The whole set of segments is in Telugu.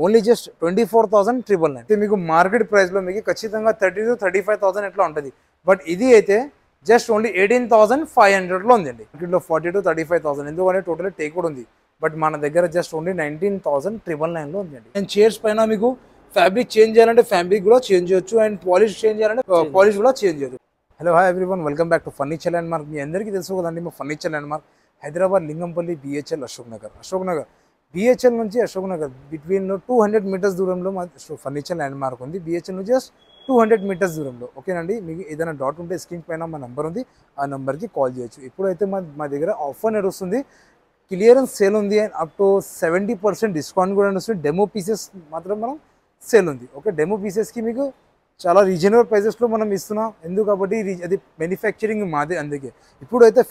ఓన్లీ జస్ట్ 24,999 మీకు మార్కెట్ ప్రైస్లో మీకు ఖచ్చితంగా 30 to 35,000 ఎట్లా ఉంటుంది. బట్ ఇది అయితే జస్ట్ ఓన్లీ 18,500లో ఉందండి. మార్కెట్లో 40 to 35,000 ఎందుకంటే టోటల్ టేక్ కూడా ఉంది. బట్ మన దగ్గర జస్ట్ ఓన్లీ 19,999లో ఉందండి. అండ్ చైర్స్ పైన మీకు ఫ్యాబ్రిక్ చేంజ్ చేయాలంటే ఫ్యాబ్రిక్ కూడా చేంజ్ చేయొచ్చు, అండ్ పాలిష్ చేంజ్ చేయాలంటే పాలిష్ కూడా చేంజ్ చేయొచ్చు. Hello hi everyone, welcome back to Furniture Landmark. మీ అందరికీ తెలుసు కదండి, మా Furniture land mark Hyderabad Lingampalli BHL Ashok Nagar BHL నుంచి అశోక్ నగర్ బిట్వీన్ 200 మీటర్స్ దూరంలో మా ఫర్నిచర్ ల్యాండ్ మార్క్ ఉంది. BHL నుంచి జస్ట్ 200 మీటర్స్ దూరంలో. ఓకేనండి, మీకు ఏదైనా డౌట్ ఉంటే స్క్రీన్ పైన మా నెంబర్ ఉంది, ఆ నెంబర్కి కాల్ చేయొచ్చు. ఇప్పుడైతే మా దగ్గర ఆఫర్ నడుస్తుంది, క్లియరెన్స్ సేల్ ఉంది, అండ్ అప్ టు 70% డిస్కౌంట్ కూడా నడుస్తుంది. డెమో పీసెస్ మాత్రం మనం సేల్ ఉంది. ఓకే, డెమో పీసెస్కి మీకు చాలా రీజనబుల్ ప్రైజెస్లో మనం ఇస్తున్నాం. ఎందుకు కాబట్టి అది మ్యానుఫ్యాక్చరింగ్ మాదే. అందుకే ఇప్పుడైతే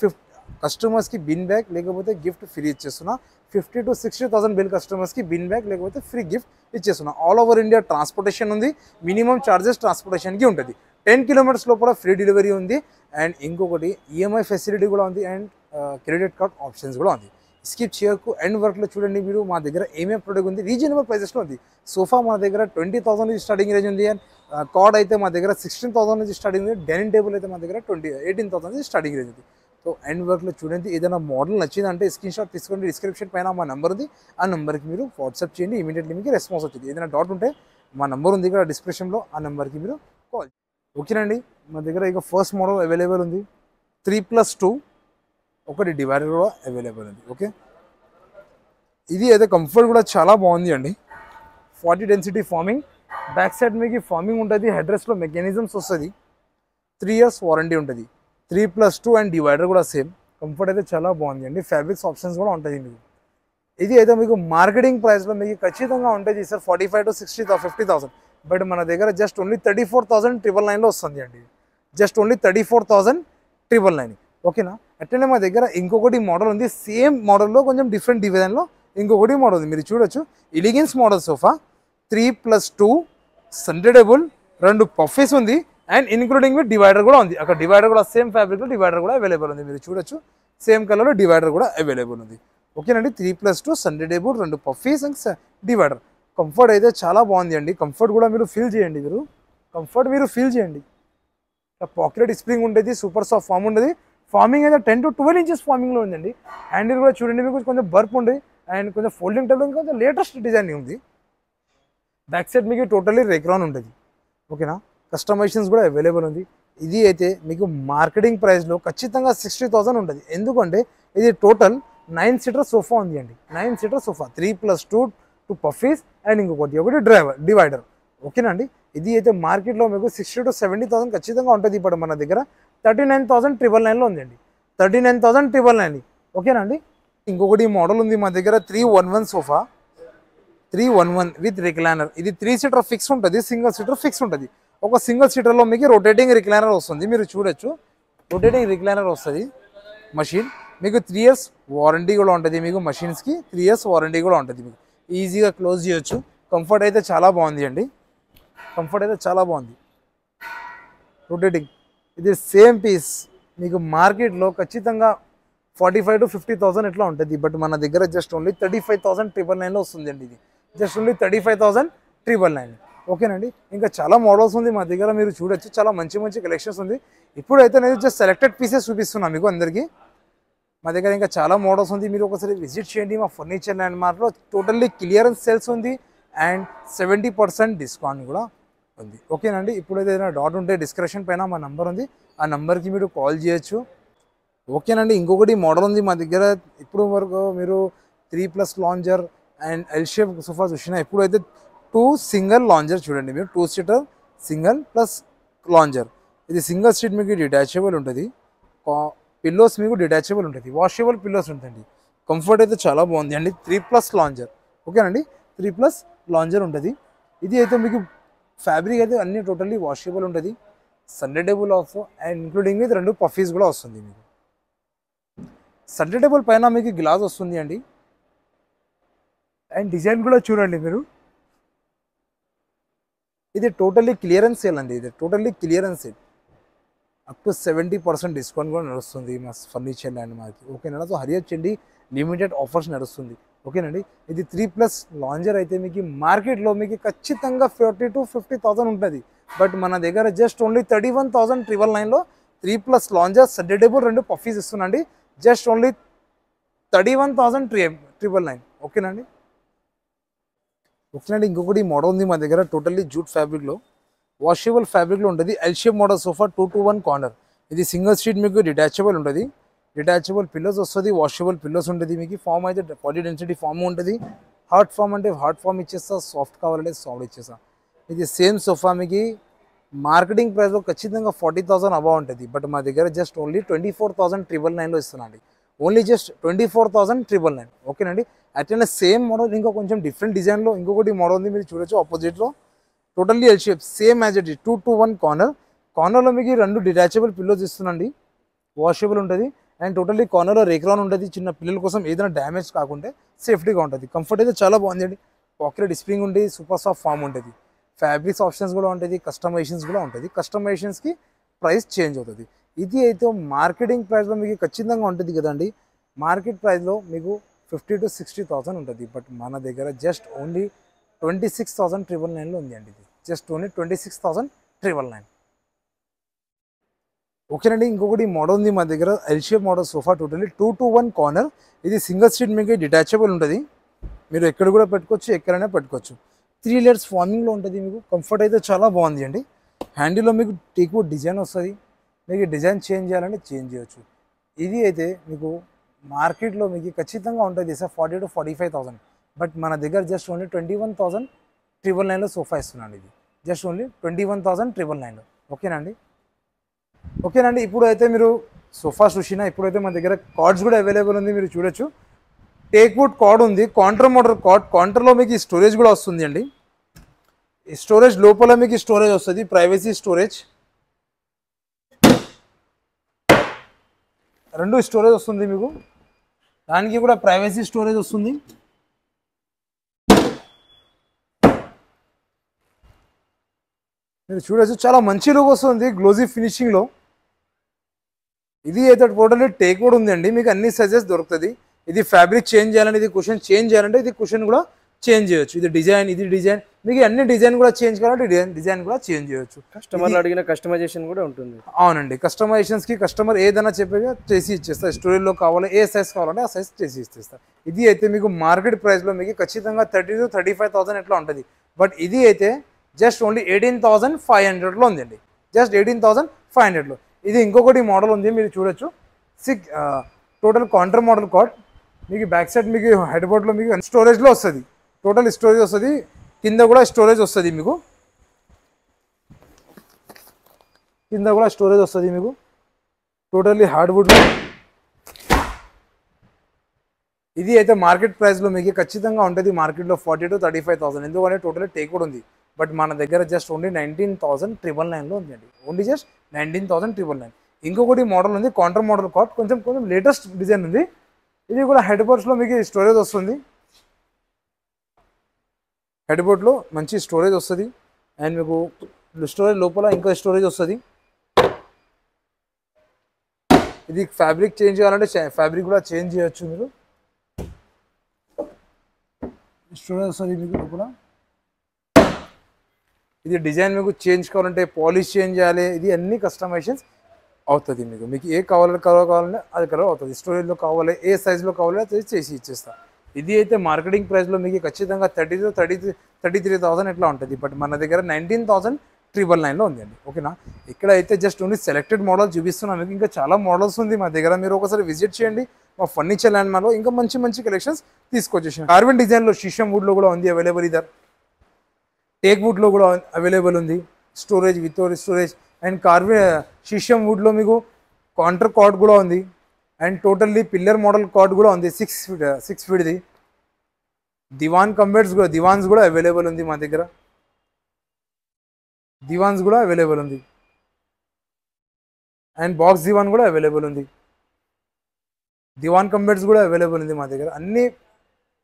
కస్టమర్స్కి బిన్ బ్యాగ్ లేకపోతే గిఫ్ట్ ఫ్రీ ఇచ్చేస్తున్నా. 50 to 60,000 బిల్ కస్టమర్స్కి బిన్ బ్యాగ్ లేకపోతే ఫ్రీ గిఫ్ట్ ఇచ్చేస్తున్నా. ఆల్ ఓవర్ ఇండియా ట్రాన్స్పోర్టేషన్ ఉంది. మినిమం ఛార్జెస్ ట్రాన్స్పోర్టేషన్కి ఉంటుంది. 10 కిలోమీటర్స్ లోపల ఫ్రీ డెలివరీ ఉంది. అండ్ ఇంకొకటి EMI ఫెసిలిటీ కూడా ఉంది, అండ్ క్రెడిట్ కార్డ్ ఆప్షన్స్ కూడా ఉంది. స్కిప్ చేయకు, ఎండ్ వర్క్లో చూడండి మీరు మా దగ్గర ఏమేమి ప్రోడక్ట్ ఉంది. రీజనబుల్ ప్రైజెస్లో ఉంది. సోఫా మా దగ్గర 20,000 నుంచి స్టార్టింగ్ రేంజ్ ఉంది, అండ్ కార్డ్ అయితే మా దగ్గర 16,000 నుంచి స్టార్టింగ్ ఉంది. డైనింగ్ టేబుల్ అయితే మా దగ్గర 18,000 నుంచి స్టార్టింగ్ రేంజ్ ఉంది. సో ఎండ్ వర్క్లో చూడండి, ఏదైనా మోడల్ నచ్చిందంటే స్క్రీన్ షాట్ తీసుకోండి. డిస్క్రిప్షన్ పైన మా నెంబర్ ఉంది, ఆ నెంబర్కి మీరు వాట్సాప్ చేయండి. ఇమీడియట్లీ మీకు రెస్పాన్స్ వచ్చింది. ఏదైనా డౌట్ ఉంటే మా నెంబర్ ఉంది ఇక్కడ డిస్క్రిప్షన్లో, ఆ నెంబర్కి మీరు కాల్. ఓకేనండి, మా దగ్గర ఇక ఫస్ట్ మోడల్ అవైలబుల్ ఉంది. 3+2 ఒకటి డివైడర్ కూడా అవైలబుల్ ఉంది. ఓకే, ఇది అయితే కంఫర్ట్ కూడా చాలా బాగుంది అండి. 40 డెన్సిటీ ఫార్మింగ్, బ్యాక్ సైడ్ మీకు ఫార్మింగ్ ఉంటుంది. హెడ్ రెస్ట్లో మెకానిజమ్స్ వస్తుంది. 3 years వారంటీ ఉంటుంది. 3+2 అండ్ డివైడర్ కూడా సేమ్. కంఫర్ట్ అయితే చాలా బాగుంది అండి. ఫ్యాబ్రిక్స్ ఆప్షన్స్ కూడా ఉంటుంది మీకు. ఇది అయితే మీకు మార్కెటింగ్ ప్రైస్లో మీకు ఖచ్చితంగా ఉంటుంది సార్ 45 to 60,000 50,000. బట్ మన దగ్గర జస్ట్ ఓన్లీ 34,999లో వస్తుంది అండి. Just only 34,999. ఓకేనా, అట్లనే మా దగ్గర ఇంకొకటి మోడల్ ఉంది. సేమ్ మోడల్లో కొంచెం డిఫరెంట్ డిజైన్లో ఇంకొకటి మోడల్ ఉంది. మీరు చూడొచ్చు, ఎలిగెన్స్ మోడల్ సోఫా 3+2 సండేడబుల్, 2 పఫీస్ ఉంది, అండ్ ఇంక్లూడింగ్ విత్ డివైడర్ కూడా ఉంది. అక్కడ డివైడర్ కూడా సేమ్ ఫ్యాబ్రిక్లో డివైడర్ కూడా అవైలబుల్ ఉంది. మీరు చూడొచ్చు, సేమ్ కలర్లో డివైడర్ కూడా అవైలబుల్ ఉంది. ఓకేనండి, 3+2 సండేడబుల్, 2 పఫీస్ అండ్ డివైడర్. కంఫర్ట్ అయితే చాలా బాగుంది అండి. కంఫర్ట్ కూడా మీరు ఫీల్ చేయండి. మీరు ఫీల్ చేయండి. పాకెట్ స్ప్రింగ్ ఉంటుంది, సూపర్ సాఫ్ట్ ఫామ్ ఉంటుంది. ఫార్మింగ్ అయితే 10 to 12 inches ఫార్మింగ్లో ఉందండి. హ్యాండిల్ కూడా చూడండి, మీకు కొంచెం బర్ప్ ఉంది, అండ్ కొంచెం ఫోల్డింగ్ టైప్లో కొంచెం లేటెస్ట్ డిజైన్ ఉంది. బ్యాక్ సైడ్ మీకు టోటల్లీ రేక్రాన్ ఉంటుంది. ఓకేనా, కస్టమైజేషన్స్ కూడా అవైలబుల్ ఉంది. ఇది అయితే మీకు మార్కెటింగ్ ప్రైస్లో ఖచ్చితంగా 60,000 ఉంటుంది. ఎందుకంటే ఇది టోటల్ 9 seater సోఫా ఉంది అండి. 9 seater సోఫా, 3+2 2 పఫీస్ అండ్ ఒకటి డివైడర్. ఓకేనా అండి, ఇది అయితే మార్కెట్లో మీకు 60 to 70,000 ఖచ్చితంగా ఉంటుంది. ఇప్పుడు మన దగ్గర 39,999లో ఉందండి. 39,999. ఓకేనా అండి, ఇంకొకటి మోడల్ ఉంది మా దగ్గర 311 సోఫా, 311 విత్ రిక్లైనర్. ఇది 3 seater ఫిక్స్ ఉంటుంది, సింగిల్ సీటర్ ఫిక్స్ ఉంటుంది. ఒక సింగిల్ సీటర్లో మీకు రొటేటింగ్ రిక్లైనర్ వస్తుంది. మీరు చూడొచ్చు, రొటేటింగ్ రిక్లైనర్ వస్తుంది మషిన్. మీకు 3 years వారంటీ కూడా ఉంటుంది. మీకు మషిన్స్కి 3 years వారంటీ కూడా ఉంటుంది. మీకు ఈజీగా క్లోజ్ చేయొచ్చు. కంఫర్ట్ అయితే చాలా బాగుంది అండి. రొటేటింగ్ ఇది సేమ్ పీస్ మీకు మార్కెట్లో ఖచ్చితంగా 45 to 50,000 ఎట్లా ఉంటుంది. బట్ మన దగ్గర జస్ట్ ఓన్లీ 35,999లో వస్తుంది అండి. ఇది జస్ట్ ఓన్లీ 35,999. ఓకేనండి, ఇంకా చాలా మోడల్స్ ఉంది మా దగ్గర. మీరు చూడొచ్చు, చాలా మంచి కలెక్షన్స్ ఉంది. ఇప్పుడైతే నేను జస్ట్ సెలెక్టెడ్ పీసెస్ చూపిస్తున్నాను మీకు అందరికీ. మా దగ్గర ఇంకా చాలా మోడల్స్ ఉంది. మీరు ఒకసారి విజిట్ చేయండి. మా ఫర్నిచర్ ల్యాండ్ మార్క్లో టోటల్లీ క్లియరెన్స్ సేల్స్ ఉంది, అండ్ 70% డిస్కౌంట్ కూడా ఉంది. ఓకేనండి, ఇప్పుడైతే ఏదైనా డౌట్ ఉంటే డిస్క్రిప్షన్ పైన మా నెంబర్ ఉంది, ఆ నెంబర్కి మీరు కాల్ చేయొచ్చు. ఓకేనండి, ఇంకొకటి మోడల్ ఉంది మా దగ్గర. ఇప్పుడు వరకు మీరు 3+ lounger and L shape sofa చూసినా, ఇప్పుడైతే 2 single లాంజర్ చూడండి. మీరు 2 seater సింగిల్ ప్లస్ లాంజర్. ఇది సింగిల్ సీట్ మీకు డిటాచబుల్ ఉంటుంది. పిల్లోస్ మీకు డిటాచబుల్ ఉంటుంది, వాషబుల్ పిల్లోస్ ఉంటుంది. కంఫర్ట్ అయితే చాలా బాగుంది అండి. 3+ లాంజర్. ఓకేనండి, 3+ లాంజర్ ఉంటుంది. ఇది అయితే మీకు ఫ్యాబ్రిక్ అయితే అన్ని టోటల్లీ వాషబుల్ ఉంటుంది. Sunday table also, and including with 2 puffies కూడా వస్తుంది. మీకు సండే టేబుల్ పైన మీకు గ్లాస్ వస్తుంది అండి. అండ్ డిజైన్ కూడా చూడండి మీరు. ఇది టోటల్లీ క్లియరెన్స్ సేల్ అండి. ఇది totally clearance sale. Up to 70% discount కూడా నడుస్తుంది మా ఫర్నిచర్ ల్యాండ్ మార్క్కి. ఓకేనా, సో హరి వచ్చండి, లిమిటెడ్ ఆఫర్స్ నడుస్తుంది. ఓకేనండి, ఇది 3+ లాంజర్ అయితే మీకు మార్కెట్లో మీకు ఖచ్చితంగా 40 to 50,000 ఉంటుంది. బట్ మన దగ్గర జస్ట్ ఓన్లీ 31,999లో 3+ లాంజర్ సెడెడబుల్ 2 పఫీస్ ఇస్తున్నాండి. Just only 31,999. ఓకేనండి. ఓకేనండి, ఇంకొకటి మోడల్ ఉంది మా దగ్గర టోటల్లీ జూట్ ఫ్యాబ్రిక్లో, వాషబుల్ ఫ్యాబ్రిక్లో ఉంటుంది. L shape model sofa 2-to-1 corner. ఇది సింగిల్ సీట్ మీకు డిటాచబుల్ ఉంటుంది. డిటాచబుల్ పిల్లోస్ వస్తుంది, వాషబుల్ పిల్లోస్ ఉంటుంది. మీకు ఫామ్ అయితే బాడీ డెన్సిటీ ఫామ్ ఉంటుంది. హార్డ్ ఫామ్ అంటే హార్డ్ ఫామ్ ఇచ్చేస్తా, సాఫ్ట్ కావాలంటే సాఫ్ట్ ఇచ్చేస్తా. ఇది సేమ్ సోఫా మీకు మార్కెటింగ్ ప్రైస్లో ఖచ్చితంగా 40,000 అబౌవ్ ఉంటుంది. బట్ మా దగ్గర జస్ట్ ఓన్లీ 24,999లో ఇస్తున్నాండి. Only just 24,999. ఓకేనండి. అట్లనే సేమ్ మోడల్ ఇంకా కొంచెం డిఫరెంట్ డిజైన్లో ఇంకొకటి మోడల్ ఉంది, మీరు చూడొచ్చు ఆపోజిట్లో. Totally L shape, same as it 2-to-1 corner. కార్నర్లో మీకు 2 డిటాచబుల్ పిల్లోస్ ఇస్తున్నాండి, వాషబుల్ ఉంటుంది. అండ్ టోటల్లీ కార్నర్లో రేక్రాన్ ఉంటుంది, చిన్న పిల్లల కోసం ఏదైనా డ్యామేజ్ కాకుండా సేఫ్టీగా ఉంటుంది. కంఫర్ట్ అయితే చాలా బాగుంది. పాకెట్ స్ప్రింగ్ ఉంటుంది, సూపర్ సాఫ్ట్ ఫామ్ ఉంటుంది. ఫ్యాబ్రిక్స్ ఆప్షన్స్ కూడా ఉంటుంది, కస్టమైజేషన్స్ కూడా ఉంటుంది. కస్టమైజేషన్స్కి ప్రైస్ చేంజ్ అవుతుంది. ఇది అయితే మార్కెటింగ్ ప్రైస్లో మీకు ఖచ్చితంగా ఉంటుంది కదండి. మార్కెట్ ప్రైస్లో మీకు 50 to 60,000 ఉంటుంది. బట్ మన దగ్గర జస్ట్ ఓన్లీ 26,999లో ఉంది అండి. ఇది జస్ట్ ఓన్లీ 26,999. ఓకేనండి, ఇంకొకటి మోడల్ ఉంది మా దగ్గర L shape model sofa totally 2-to-1 corner. ఇది సింగిల్ సీట్ మీకు డిటాచబుల్ ఉంటుంది. మీరు ఎక్కడ కూడా పెట్టుకోవచ్చు, ఎక్కడైనా పెట్టుకోవచ్చు. 3 layers ఫార్మింగ్లో ఉంటుంది. మీకు కంఫర్ట్ అయితే చాలా బాగుంది అండి. హ్యాండిల్లో మీకు టీక్వుడ్ డిజైన్ వస్తుంది. మీకు డిజైన్ చేంజ్ చేయాలంటే చేంజ్ చేయొచ్చు. ఇది అయితే మీకు మార్కెట్లో మీకు ఖచ్చితంగా ఉంటుంది సార్ 40 to 45,000. బట్ మన దగ్గర జస్ట్ ఓన్లీ 21,999లో సోఫా ఇస్తున్నాను. ఇది జస్ట్ ఓన్లీ 21,999లో. ఓకేనండి. ఓకేనండి, ఇప్పుడు అయితే మీరు సోఫా చూసినా, ఇప్పుడైతే మన దగ్గర కార్డ్స్ కూడా అవైలబుల్ ఉంది, మీరు చూడొచ్చు. టేక్వుడ్ కార్డ్ ఉంది, కాంటర్ మోడల్ కార్డ్. కాంటర్లో మీకు స్టోరేజ్ కూడా వస్తుంది అండి. ఈ స్టోరేజ్ లోపల మీకు స్టోరేజ్ వస్తుంది, ప్రైవసీ స్టోరేజ్. 2 స్టోరేజ్ వస్తుంది మీకు, దానికి కూడా ప్రైవసీ స్టోరేజ్ వస్తుంది. మీరు చూడొచ్చు, చాలా మంచి లుక్ వస్తుంది గ్లోజీ ఫినిషింగ్లో. ఇది అయితే టోటల్లీ టేక్వుడ్ ఉంది అండి, మీకు అన్ని సైజెస్ దొరుకుతుంది. ఇది ఫ్యాబ్రిక్ చేంజ్ చేయాలంటే, ఇది కుషన్ చేంజ్ చేయాలంటే ఇది కుషన్ కూడా చేంజ్ చేయొచ్చు. ఇది డిజైన్, ఇది డిజైన్, మీకు అన్ని డిజైన్ కూడా చేంజ్ కావాలంటే డిజైన్ కూడా చేంజ్ చేయొచ్చు. కస్టమర్లు అడిగిన కస్టమైజేషన్ కూడా ఉంటుంది. అవునండి, కస్టమైజేషన్స్కి కస్టమర్ ఏదైనా చెప్పేగా చేసి ఇచ్చేస్తారు. స్టోరీలో కావాలి, ఏ సైజ్ కావాలంటే ఆ సైజ్ చేసి ఇచ్చేస్తారు. ఇది అయితే మీకు మార్కెట్ ప్రైస్లో మీకు ఖచ్చితంగా 30 to 35,000 ఎట్లా ఉంటుంది. బట్ ఇది అయితే జస్ట్ ఓన్లీ 18,500లో ఉందండి. జస్ట్ 18,500లో. ఇది ఇంకొకటి మోడల్ ఉంది, మీరు చూడొచ్చు. Total counter model card. మీకు బ్యాక్ సైడ్ మీకు హెడ్ బోర్డ్లో మీకు స్టోరేజ్లో వస్తుంది, టోటల్ స్టోరేజ్ వస్తుంది. కింద కూడా స్టోరేజ్ వస్తుంది మీకు, కింద కూడా స్టోరేజ్ వస్తుంది మీకు. టోటల్లీ హార్డ్వుడ్లో. ఇది అయితే మార్కెట్ ప్రైస్లో మీకు ఖచ్చితంగా ఉంటుంది. మార్కెట్లో 40 to 35,000, ఎందుకంటే టోటల్లీ టేక్వుడ్ ఉంది. బట్ మన దగ్గర జస్ట్ ఓన్లీ 19,999లో ఉందండి. Only just 19,999. ఇంకొకటి మోడల్ ఉంది, కౌంటర్ మోడల్ కార్డ్. కొంచెం లేటెస్ట్ డిజైన్ ఉంది. ఇది కూడా హెడ్ బోర్డ్స్లో మీకు స్టోరేజ్ వస్తుంది. హెడ్ బోర్డ్లో మంచి స్టోరేజ్ వస్తుంది. అండ్ మీకు స్టోరేజ్ లోపల ఇంకా స్టోరేజ్ వస్తుంది. ఇది ఫ్యాబ్రిక్ చేంజ్ చేయాలంటే ఫ్యాబ్రిక్ కూడా చేంజ్ చేయొచ్చు మీరు. స్టోరేజ్ వస్తుంది మీకు లోపల. ఇది డిజైన్ మీకు చేంజ్ కావాలంటే, పాలిష్ చేంజ్ చేయాలి, ఇది అన్ని కస్టమైజేషన్స్ అవుతుంది మీకు. మీకు ఏ కావాలంటే అది కలర్ అవుతుంది. స్టోరేజ్లో కావాలి, ఏ సైజులో కావాలి అది చేసి ఇచ్చేస్తా. ఇది అయితే మార్కెటింగ్ ప్రైస్లో మీకు ఖచ్చితంగా 30 to 33,000 ఎట్లా ఉంటుంది. బట్ మన దగ్గర 19,999లో ఉందండి. ఓకేనా. ఇక్కడ అయితే జస్ట్ ఓన్లీ సెలెక్టెడ్ మోడల్ చూపిస్తున్నాను మీకు. ఇంకా చాలా మోడల్స్ ఉంది మా దగ్గర, మీరు ఒకసారి విజిట్ చేయండి మా ఫర్నిచర్ ల్యాండ్ మార్క్లో. ఇంకా మంచి మంచి కలెక్షన్స్ తీసుకొచ్చేసాను. కార్బన్ డిజైన్లో షీషం వుడ్లో కూడా ఉంది అవైలబుల్. ఇదర్ టేక్వుడ్లో కూడా అవైలబుల్ ఉంది, storage without storage. And sheesham వుడ్లో మీకు కౌంటర్ కార్డ్ కూడా ఉంది. And totally pillar model card కూడా ఉంది, 6 ఫీట్ది. దివాన్ దివాన్స్ కూడా అవైలబుల్ ఉంది మా దగ్గర. దివాన్స్ కూడా అవైలబుల్ ఉంది. అండ్ బాక్స్ దివాన్ కూడా అవైలబుల్ ఉంది. దివాన్ కంబెడ్స్ కూడా అవైలబుల్ ఉంది మా దగ్గర. అన్ని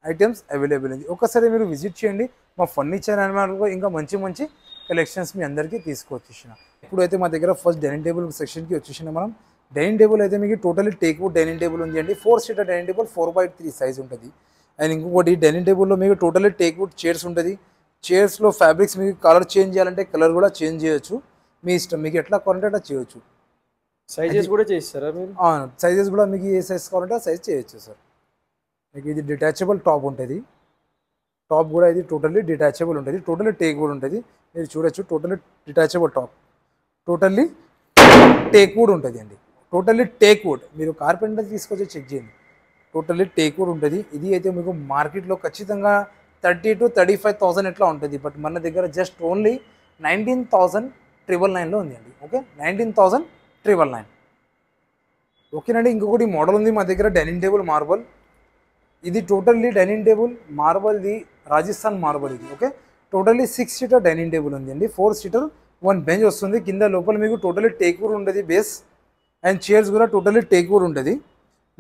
ఐటమ్స్ అవైలబుల్ ఉంది. ఒకసారి మీరు విజిట్ చేయండి మా ఫర్నిచర్ అండ్ ఇంకా మంచి మంచి కలెక్షన్స్ మీ అందరికీ తీసుకొచ్చేసిన. ఇప్పుడైతే మా దగ్గర ఫస్ట్ డైనింగ్ టేబుల్ సెక్షన్కి వచ్చేసిన మనం. డైనింగ్ టేబుల్ అయితే మీకు టోటలీ టేక్వుడ్ డైనింగ్ టేబుల్ ఉంది అండి. 4 సీటర్ డైనింగ్ టేబుల్ 4/3 సైజ్ ఉంటుంది. అండ్ ఇంకొకటి డైనింగ్ టేబుల్లో మీకు టోటలీ టేక్వుడ్ చైర్స్ ఉంటుంది. చైర్స్లో ఫ్యాబ్రిక్స్ మీకు కలర్ చేంజ్ చేయాలంటే కలర్ కూడా చేంజ్ చేయొచ్చు, మీ ఇష్టం, మీకు ఎట్లా కావాలంటే అట్లా చేయొచ్చు. సైజెస్ కూడా చేస్తారా మీరు? సైజెస్ కూడా మీకు ఏ సైజ్ కావాలంటే ఆ సైజ్ చేయొచ్చు సార్. మీకు ఇది డిటాచబుల్ టాప్ ఉంటుంది. టాప్ కూడా ఇది టోటల్లీ డిటాచబుల్ ఉంటుంది, టోటల్లీ టేక్వుడ్ ఉంటుంది. మీరు చూడొచ్చు totally detachable top, totally teakwood ఉంటుంది అండి. టోటల్లీ టేక్వుడ్, మీరు కార్పెంటర్ తీసుకొచ్చి చెక్ చేయండి, టోటల్లీ టేక్వుడ్ ఉంటుంది. ఇది అయితే మీకు మార్కెట్లో ఖచ్చితంగా 30,000 to 35,000 ఎట్లా ఉంటుంది. బట్ మన దగ్గర జస్ట్ ఓన్లీ 19,999లో ఉంది అండి. ఓకే, 19,999. ఓకేనండి. ఇంకొకటి మోడల్ ఉంది మా దగ్గర, డైనింగ్ టేబుల్ మార్బల్. ఇది టోటల్లీ డైనింగ్ టేబుల్ మార్బల్ది రాజస్థాన్ మార్బల్ ఇది. Okay, totally 6 seater dining table ఉంది అండి. 4 సీటర్ 1 బెంచ్ వస్తుంది. కింద లోపల మీకు టోటల్లీ టేక్వుడ్ ఉంటుంది బేస్, అండ్ చైర్స్ కూడా టోటల్లీ టేక్వుడ్ ఉంటుంది.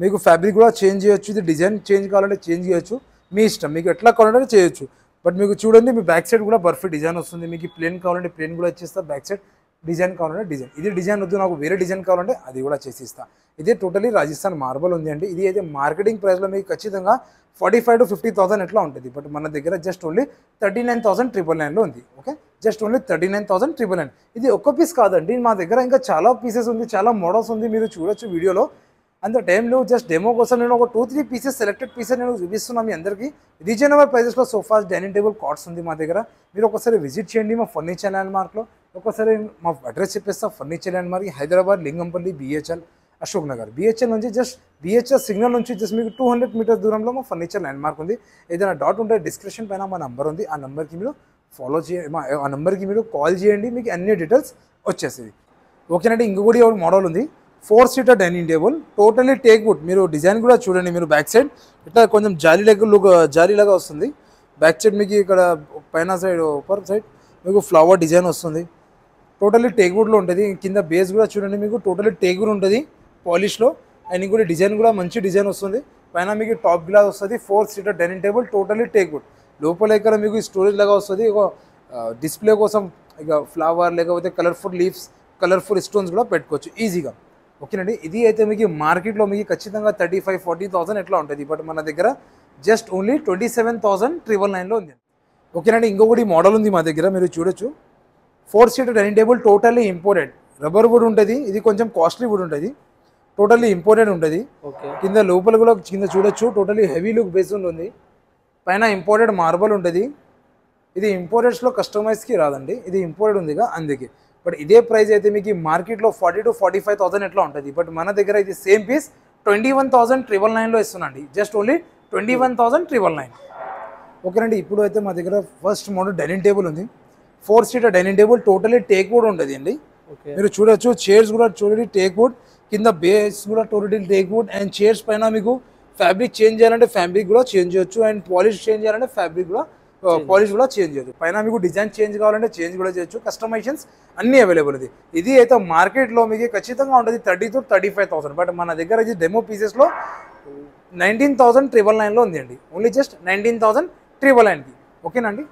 మీకు ఫ్యాబ్రిక్ కూడా చేంజ్ చేయొచ్చు, ఇది డిజైన్ చేంజ్ కావాలంటే చేంజ్ చేయొచ్చు, మీ ఇష్టం, మీకు ఎట్లా కావాలంటే చేయొచ్చు. బట్ మీకు చూడండి మీ బ్యాక్ సైడ్ కూడా పర్ఫెక్ట్ డిజైన్ వస్తుంది. మీకు ప్లేన్ కావాలంటే ప్లేన్ కూడా ఇచ్చేస్తా, బ్యాక్ సైడ్ డిజైన్ కావాలంటే డిజైన్, ఇది డిజైన్ వద్దు నాకు వేరే డిజైన్ కావాలంటే అది కూడా చేసిస్తా. ఇదే టోటలీ రాజస్థాన్ మార్బల్ ఉంది అండి. ఇది అయితే మార్కెటింగ్ ప్రైస్లో మీకు ఖచ్చితంగా 45,000 to 50,000 ఎట్లా ఉంటుంది. బట్ మన దగ్గర జస్ట్ ఓన్లీ 39,999లో ఉంది. Okay, just only 39,999. ఇది ఒక్క పీస్ కాదండి, మా దగ్గర ఇంకా చాలా పీసెస్ ఉంది, చాలా మోడల్స్ ఉంది, మీరు చూడొచ్చు వీడియోలో. అంత టైంలో జస్ట్ డెమో కోసం నేను ఒక 2-3 పీసెస్ సెలెక్టెడ్ పీసెస్ నేను చూపిస్తున్నాను మీ అందరికీ. రీజనబుల్ ప్రైజెస్లో సోఫాస్, డైనింగ్ టేబుల్, కాట్స్ ఉంది మా దగ్గర. మీరు ఒకసారి విజిట్ చేయండి మా ఫర్నిచర్ ల్యాండ్ మార్క్లో. ఒకసారి మా అడ్రస్ చెప్పేస్తా, furniture land mark Hyderabad, Lingampalli, BHL, Ashok Nagar. BHL నుంచి జస్ట్ BHL సిగ్నల్ నుంచి జస్ట్ మీకు 200 మీటర్స్ దూరంలో మా ఫర్నిచర్ ల్యాండ్ మార్క్ ఉంది. ఏదైనా డౌట్ ఉంటే డిస్క్రిప్షన్ పైన మా నంబర్ ఉంది, ఆ నెంబర్కి మీరు ఫాలో చేయండి, ఆ నెంబర్కి మీరు కాల్ చేయండి, మీకు అన్ని డీటెయిల్స్ వచ్చేస్తుంది. ఓకేనండి. ఇంకొకటి ఒక మోడల్ ఉంది, 4 seater dining table, totally teakwood. మీరు డిజైన్ కూడా చూడండి, మీరు బ్యాక్ సైడ్ ఇట్లా కొంచెం జాలీలాగా వస్తుంది. బ్యాక్ సైడ్ మీకు ఇక్కడ పైన సైడ్ ఉపర్ సైడ్ మీకు ఫ్లవర్ డిజైన్ వస్తుంది, టోటలీ టేక్వుడ్లో ఉంటుంది. కింద బేస్ కూడా చూడండి, మీకు టోటలీ టేక్వుడ్ ఉంటుంది పాలిష్లో. అండ్ ఇంకోటి డిజైన్ కూడా మంచి డిజైన్ వస్తుంది. పైన మీకు టాప్ గ్లాస్ వస్తుంది. 4 seater dining table, totally teakwood. లోపల ఇక్కడ మీకు స్టోరేజ్ లాగా వస్తుంది, ఒక డిస్ప్లే కోసం ఇక ఫ్లవర్ లేకపోతే కలర్ఫుల్ లీవ్స్, కలర్ఫుల్ స్టోన్స్ కూడా పెట్టుకోవచ్చు ఈజీగా. ఓకేనండి. ఇది అయితే మీకు మార్కెట్లో మీకు ఖచ్చితంగా 35,000-40,000 ఎట్లా ఉంటుంది. బట్ మన దగ్గర జస్ట్ ఓన్లీ 27,999లో ఉంది. ఓకేనండి. ఇంకొకటి మోడల్ ఉంది మా దగ్గర, మీరు చూడొచ్చు. 4 seater dining table, totally imported rubber wood ఉంటుంది. ఇది కొంచెం కాస్ట్లీ వుడ్ ఉంటుంది, టోటల్లీ ఇంపోర్టెడ్ ఉంటుంది. కింద లోపల కూడా కింద చూడొచ్చు, టోటల్లీ హెవీ లుక్ బేస్ ఉంది. పైన ఇంపోర్టెడ్ మార్బల్ ఉంటుంది. ఇది ఇంపోర్టెడ్స్లో కస్టమైజ్కి రాదండి, ఇది ఇంపోర్టెడ్ ఉందిగా అందుకే. బట్ ఇదే ప్రైస్ అయితే మీకు మార్కెట్లో 40,000 to 45,000 ఎట్లా ఉంటుంది. బట్ మన దగ్గర ఇది సేమ్ పీస్ 21,999లో ఇస్తున్నాండి. Just only 21,999. ఓకేనండి. ఇప్పుడు అయితే మా దగ్గర ఫస్ట్ మోడల్ డైనింగ్ టేబుల్ ఉంది. 4 seater dining table, totally teakwood ఉంటుంది అండి. మీరు చూడొచ్చు చైర్స్ కూడా టోటలీ టేక్వుడ్, కింద బేస్ కూడా టోటలీ టేక్వుడ్. అండ్ చైర్స్ పైన మీకు ఫ్యాబ్రిక్ చేంజ్ చేయాలంటే ఫ్యాబ్రిక్ కూడా చేంజ్ చేయొచ్చు, అండ్ పాలిష్ చేంజ్ చేయాలంటే ఫ్యాబ్రిక్ కూడా పాలిష్ కూడా చేంజ్ చేయొచ్చు. పైన మీకు డిజైన్ చేంజ్ కావాలంటే చేంజ్ కూడా చేయొచ్చు, కస్టమైజేషన్స్ అన్నీ అవైలబుల్ ఉంది. ఇది అయితే మార్కెట్లో మీకు ఖచ్చితంగా ఉంటుంది 30,000 to 35,000. బట్ మన దగ్గర ఇది డెమో పీసెస్లో 19,999లో ఉంది అండి. ఓన్లీ జస్ట్ 19,999కి. ఓకేనండి.